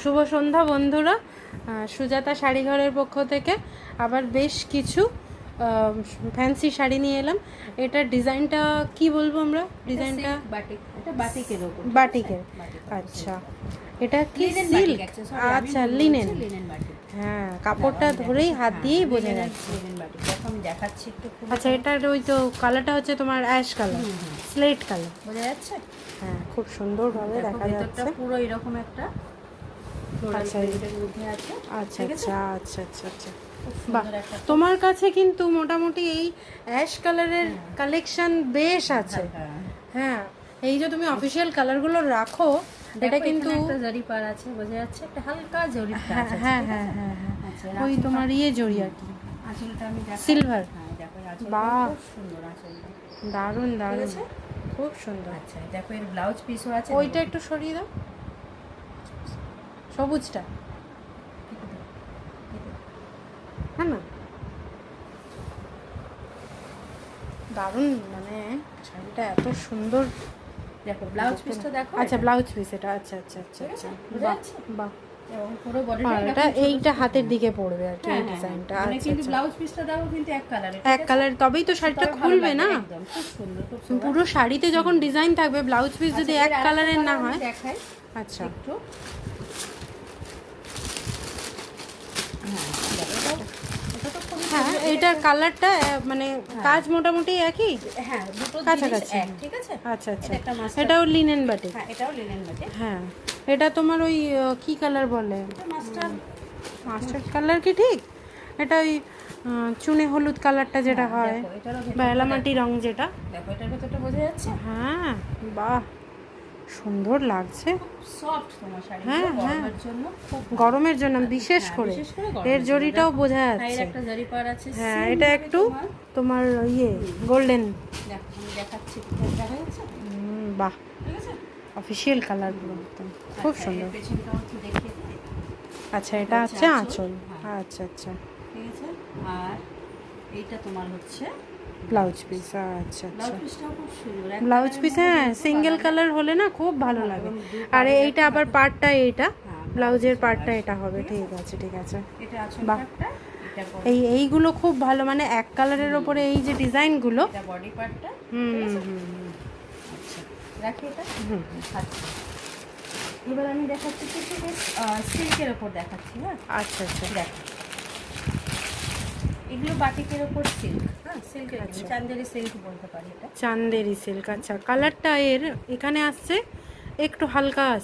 শুভ সন্ধ্যা বন্ধুরা। সুজাতা শাড়িঘরের পক্ষ থেকে আবার বেশ কিছু ফ্যান্সি শাড়ি নিয়ে এলাম। এটার ডিজাইনটা কি বলবো আমরা? ডিজাইনটা বাটিকের। আচ্ছা, এটা কি সিল্ক? আচ্ছা, লিনেন। হ্যাঁ, কাপড়টা ধরেই হাত দিয়েই বোঝা যাচ্ছে। দেখাচ্ছি একটু। আচ্ছা, এটার ওই তো কালারটা হচ্ছে তোমার অ্যাশ কালার, স্লেট কালার, বোঝা যাচ্ছে? হ্যাঁ, খুব সুন্দরভাবে দেখা যাচ্ছে। পুরো এরকম একটা আচ্ছা মধ্যে আছে। আচ্ছা আচ্ছা আচ্ছা আচ্ছা আচ্ছা, বাহ, তোমার কাছে কিন্তু মোটামুটি এই অ্যাশ কালারের কালেকশন বেশ আছে। হ্যাঁ, এই যে তুমি অফিশিয়াল কালারগুলো রাখো, এটা কিন্তু একটা জরি পার আছে, বোঝা যাচ্ছে? একটা হালকা জরি কাজ আছে। হ্যাঁ হ্যাঁ হ্যাঁ হ্যাঁ, ওই তোমার জড়ি আর কি, আঁচলটা আমি দেখাই। সিলভার। হ্যাঁ, দেখো আঁচলটা বাহ, খুব সুন্দর আঁচলটা। দারুণ দারুণ, খুব সুন্দর। আচ্ছা, দেখো এর ব্লাউজ পিসও আছে। ওইটা একটু সরিয়ে দাও, সবুজটা। হ্যাঁ না, দারুণ, মানে শাড়িটা এত সুন্দর। দেখো ব্লাউজ পিসটা দেখো। আচ্ছা, ব্লাউজ পিস এটা। আচ্ছা আচ্ছা আচ্ছা আচ্ছা, বাহ বাহ। এবং পুরো বডিটা এটা এইটা হাতের দিকে পড়বে আর কি, এই ডিজাইনটা। মানে আচ্ছা কিন্তু আচ্ছা, ব্লাউজ পিসটা দেখো কিন্তু এক কালারের, এক কালার, তবেই তো শাড়িটা খুলবে না। একদম খুব সুন্দর, খুব সুন্দর। পুরো শাড়িতে যখন ডিজাইন থাকবে, ব্লাউজ পিস যদি এক কালারের না হয়। দেখাই আচ্ছা, একটু। হ্যাঁ, এইটার কালারটা মানে কাজ মোটামুটি একই। হ্যাঁ, দুটো কাছাকাছি, ঠিক আছে। আচ্ছা আচ্ছা, এটাও লিনেন বাটিক। হ্যাঁ, এটাও লিনেন বাটিক। হ্যাঁ, এটা তোমার ওই কি কালার বলে? মাস্টার্ড কালার কি ঠিক? এটা ওই চুনে হলুদ কালারটা যেটা হয়, বা এলামাটি রং যেটা। দেখো এটার ভেতরটা বোঝা যাচ্ছে। হ্যাঁ, বাহ, সুন্দর লাগছে। সফট তোমার শাড়ি, হ্যাঁ গরমের জন্য খুব গরমের জন্য বিশেষ করে এর জরিটাও বোঝা যাচ্ছে। এর একটা জরি পার আছে। হ্যাঁ, এটা একটু তোমার গোল্ডেন। দেখো আমি দেখাচ্ছি, দেখা যাচ্ছে? বাহ, ঠিক আছে, অফিশিয়াল কালারগুলো একদম খুব সুন্দর। পেছনটাও একটু দেখিয়ে দিই। আচ্ছা, এটা হচ্ছে আঁচল। আচ্ছা আচ্ছা, ঠিক আছে। আর এইটা তোমার হচ্ছে ব্লাউজ পিস। আচ্ছা আচ্ছা, ব্লাউজ পিসটাও খুব সুন্দর। ব্লাউজ পিস, হ্যাঁ, সিঙ্গেল কালার হলে না খুব ভালো লাগে। আর এইটা আবার পার্টটা, এইটা ব্লাউজের পার্টটা এটা হবে। ঠিক আছে ঠিক আছে, এটা আছে বাহ, একটা, এটা এইগুলো খুব ভালো, মানে এক কালারের ওপরে এই যে ডিজাইনগুলো। এটা বডি পার্টটা। আচ্ছা, রাখি এটা। আচ্ছা, এবার আমি দেখাচ্ছি কিছু সিল্কের ওপর দেখাচ্ছি। হ্যাঁ, আচ্ছা আচ্ছা, দেখো এগুলো বাটিকের ওপর সিল্ক। হ্যাঁ, সিল্কের, চান্দেরি সিল্ক বলতে পারি এটা। চান্দেরি সিল্ক। আচ্ছা, কালারটা এর এখানে আসছে একটু হালকা।